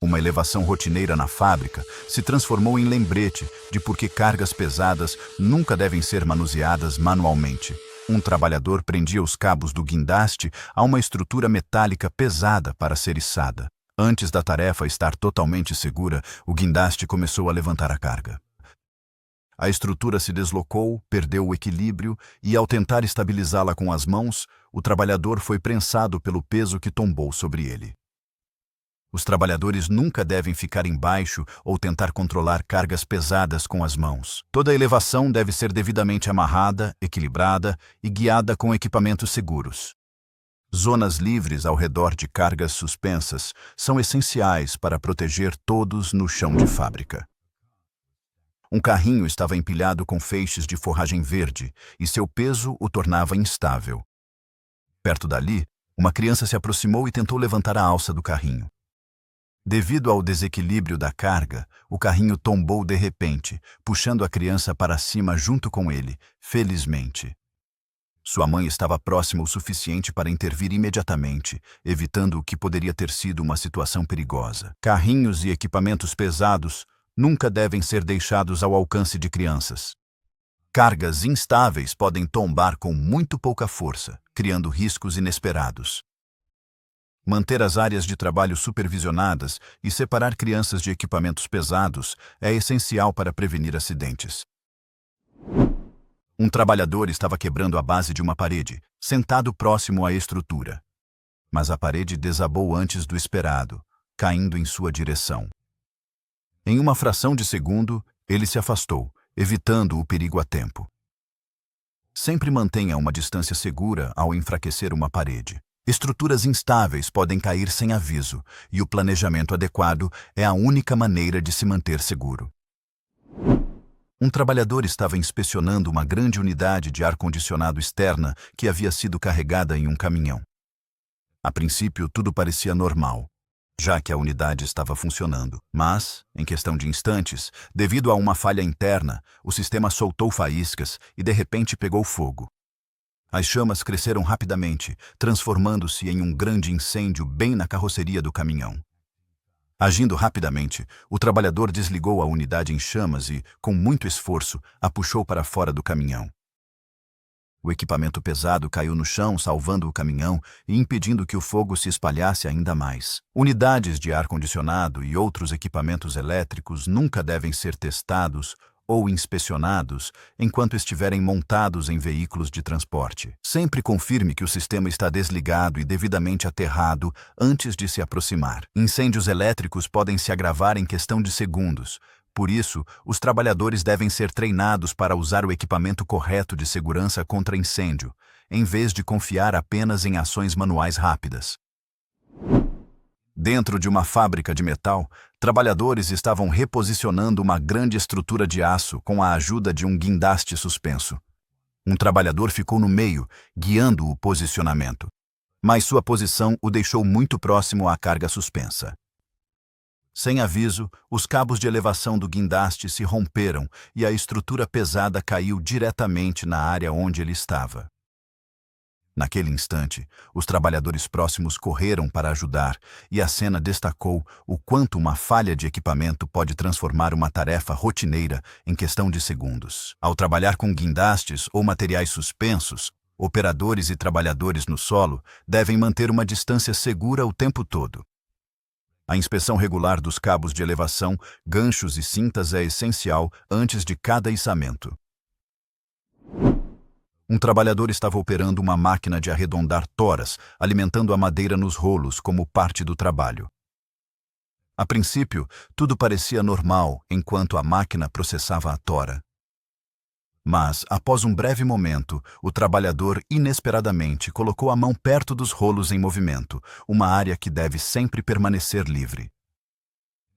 Uma elevação rotineira na fábrica se transformou em lembrete de por que cargas pesadas nunca devem ser manuseadas manualmente. Um trabalhador prendia os cabos do guindaste a uma estrutura metálica pesada para ser içada. Antes da tarefa estar totalmente segura, o guindaste começou a levantar a carga. A estrutura se deslocou, perdeu o equilíbrio e, ao tentar estabilizá-la com as mãos, o trabalhador foi prensado pelo peso que tombou sobre ele. Os trabalhadores nunca devem ficar embaixo ou tentar controlar cargas pesadas com as mãos. Toda elevação deve ser devidamente amarrada, equilibrada e guiada com equipamentos seguros. Zonas livres ao redor de cargas suspensas são essenciais para proteger todos no chão de fábrica. Um carrinho estava empilhado com feixes de forragem verde e seu peso o tornava instável. Perto dali, uma criança se aproximou e tentou levantar a alça do carrinho. Devido ao desequilíbrio da carga, o carrinho tombou de repente, puxando a criança para cima junto com ele, felizmente. Sua mãe estava próxima o suficiente para intervir imediatamente, evitando o que poderia ter sido uma situação perigosa. Carrinhos e equipamentos pesados nunca devem ser deixados ao alcance de crianças. Cargas instáveis podem tombar com muito pouca força, criando riscos inesperados. Manter as áreas de trabalho supervisionadas e separar crianças de equipamentos pesados é essencial para prevenir acidentes. Um trabalhador estava quebrando a base de uma parede, sentado próximo à estrutura. Mas a parede desabou antes do esperado, caindo em sua direção. Em uma fração de segundo, ele se afastou, evitando o perigo a tempo. Sempre mantenha uma distância segura ao enfraquecer uma parede. Estruturas instáveis podem cair sem aviso, e o planejamento adequado é a única maneira de se manter seguro. Um trabalhador estava inspecionando uma grande unidade de ar-condicionado externa que havia sido carregada em um caminhão. A princípio, tudo parecia normal, já que a unidade estava funcionando. Mas, em questão de instantes, devido a uma falha interna, o sistema soltou faíscas e de repente pegou fogo. As chamas cresceram rapidamente, transformando-se em um grande incêndio bem na carroceria do caminhão. Agindo rapidamente, o trabalhador desligou a unidade em chamas e, com muito esforço, a puxou para fora do caminhão. O equipamento pesado caiu no chão, salvando o caminhão e impedindo que o fogo se espalhasse ainda mais. Unidades de ar-condicionado e outros equipamentos elétricos nunca devem ser testados ou inspecionados enquanto estiverem montados em veículos de transporte. Sempre confirme que o sistema está desligado e devidamente aterrado antes de se aproximar. Incêndios elétricos podem se agravar em questão de segundos. Por isso, os trabalhadores devem ser treinados para usar o equipamento correto de segurança contra incêndio, em vez de confiar apenas em ações manuais rápidas. Dentro de uma fábrica de metal, trabalhadores estavam reposicionando uma grande estrutura de aço com a ajuda de um guindaste suspenso. Um trabalhador ficou no meio, guiando o posicionamento, mas sua posição o deixou muito próximo à carga suspensa. Sem aviso, os cabos de elevação do guindaste se romperam e a estrutura pesada caiu diretamente na área onde ele estava. Naquele instante, os trabalhadores próximos correram para ajudar e a cena destacou o quanto uma falha de equipamento pode transformar uma tarefa rotineira em questão de segundos. Ao trabalhar com guindastes ou materiais suspensos, operadores e trabalhadores no solo devem manter uma distância segura o tempo todo. A inspeção regular dos cabos de elevação, ganchos e cintas é essencial antes de cada içamento. Um trabalhador estava operando uma máquina de arredondar toras, alimentando a madeira nos rolos como parte do trabalho. A princípio, tudo parecia normal enquanto a máquina processava a tora. Mas, após um breve momento, o trabalhador inesperadamente colocou a mão perto dos rolos em movimento, uma área que deve sempre permanecer livre.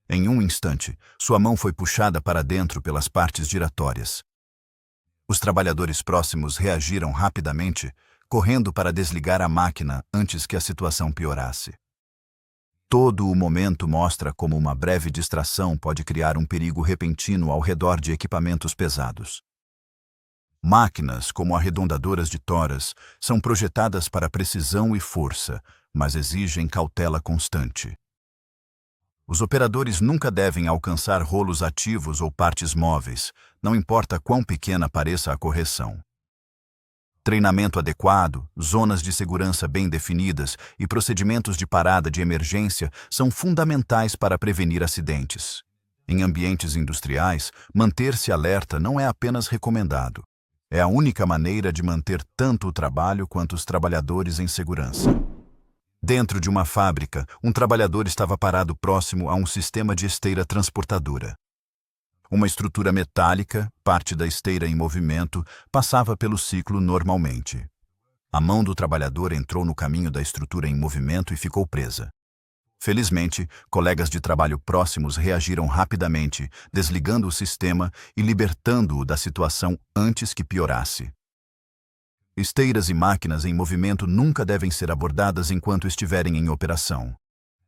Em um instante, sua mão foi puxada para dentro pelas partes giratórias. Os trabalhadores próximos reagiram rapidamente, correndo para desligar a máquina antes que a situação piorasse. Todo o momento mostra como uma breve distração pode criar um perigo repentino ao redor de equipamentos pesados. Máquinas, como arredondadoras de toras, são projetadas para precisão e força, mas exigem cautela constante. Os operadores nunca devem alcançar rolos ativos ou partes móveis, não importa quão pequena pareça a correção. Treinamento adequado, zonas de segurança bem definidas e procedimentos de parada de emergência são fundamentais para prevenir acidentes. Em ambientes industriais, manter-se alerta não é apenas recomendado. É a única maneira de manter tanto o trabalho quanto os trabalhadores em segurança. Dentro de uma fábrica, um trabalhador estava parado próximo a um sistema de esteira transportadora. Uma estrutura metálica, parte da esteira em movimento, passava pelo ciclo normalmente. A mão do trabalhador entrou no caminho da estrutura em movimento e ficou presa. Felizmente, colegas de trabalho próximos reagiram rapidamente, desligando o sistema e libertando-o da situação antes que piorasse. Esteiras e máquinas em movimento nunca devem ser abordadas enquanto estiverem em operação.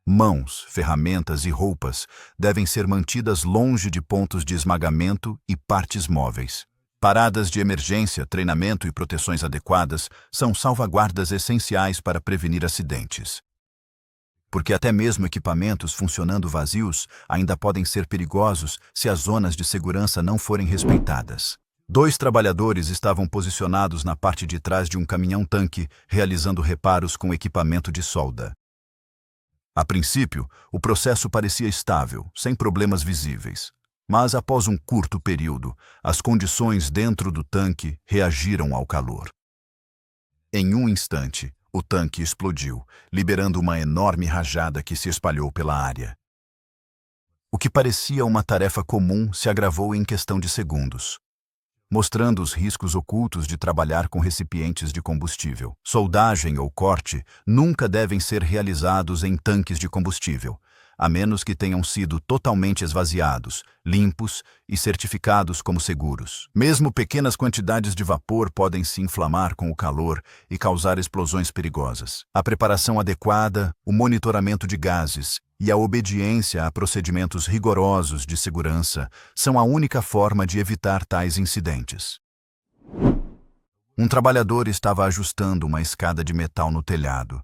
Mãos, ferramentas e roupas devem ser mantidas longe de pontos de esmagamento e partes móveis. Paradas de emergência, treinamento e proteções adequadas são salvaguardas essenciais para prevenir acidentes. Porque até mesmo equipamentos funcionando vazios ainda podem ser perigosos se as zonas de segurança não forem respeitadas. 2 trabalhadores estavam posicionados na parte de trás de um caminhão-tanque, realizando reparos com equipamento de solda. A princípio, o processo parecia estável, sem problemas visíveis. Mas após um curto período, as condições dentro do tanque reagiram ao calor. Em um instante, o tanque explodiu, liberando uma enorme rajada que se espalhou pela área. O que parecia uma tarefa comum se agravou em questão de segundos, mostrando os riscos ocultos de trabalhar com recipientes de combustível. Soldagem ou corte nunca devem ser realizados em tanques de combustível, a menos que tenham sido totalmente esvaziados, limpos e certificados como seguros. Mesmo pequenas quantidades de vapor podem se inflamar com o calor e causar explosões perigosas. A preparação adequada, o monitoramento de gases e a obediência a procedimentos rigorosos de segurança são a única forma de evitar tais incidentes. Um trabalhador estava ajustando uma escada de metal no telhado,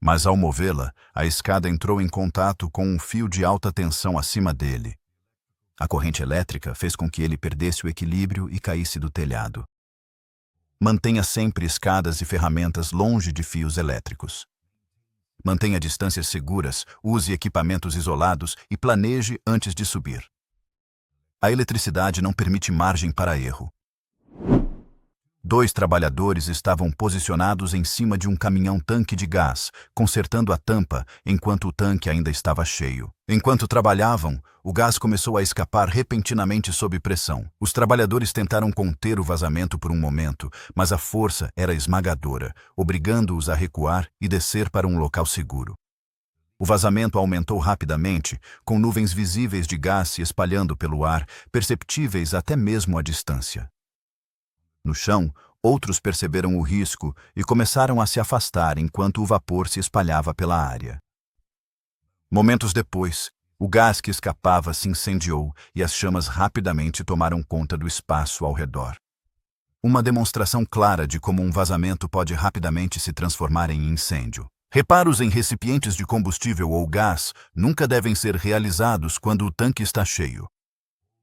mas ao movê-la, a escada entrou em contato com um fio de alta tensão acima dele. A corrente elétrica fez com que ele perdesse o equilíbrio e caísse do telhado. Mantenha sempre escadas e ferramentas longe de fios elétricos. Mantenha distâncias seguras, use equipamentos isolados e planeje antes de subir. A eletricidade não permite margem para erro. 2 trabalhadores estavam posicionados em cima de um caminhão-tanque de gás, consertando a tampa enquanto o tanque ainda estava cheio. Enquanto trabalhavam, o gás começou a escapar repentinamente sob pressão. Os trabalhadores tentaram conter o vazamento por um momento, mas a força era esmagadora, obrigando-os a recuar e descer para um local seguro. O vazamento aumentou rapidamente, com nuvens visíveis de gás se espalhando pelo ar, perceptíveis até mesmo à distância. No chão, outros perceberam o risco e começaram a se afastar enquanto o vapor se espalhava pela área. Momentos depois, o gás que escapava se incendiou e as chamas rapidamente tomaram conta do espaço ao redor. Uma demonstração clara de como um vazamento pode rapidamente se transformar em incêndio. Reparos em recipientes de combustível ou gás nunca devem ser realizados quando o tanque está cheio.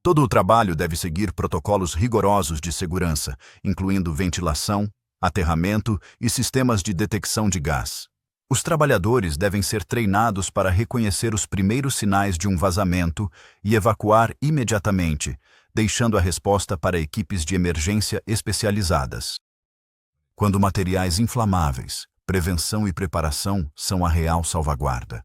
Todo o trabalho deve seguir protocolos rigorosos de segurança, incluindo ventilação, aterramento e sistemas de detecção de gás. Os trabalhadores devem ser treinados para reconhecer os primeiros sinais de um vazamento e evacuar imediatamente, deixando a resposta para equipes de emergência especializadas. Quando materiais inflamáveis, prevenção e preparação são a real salvaguarda.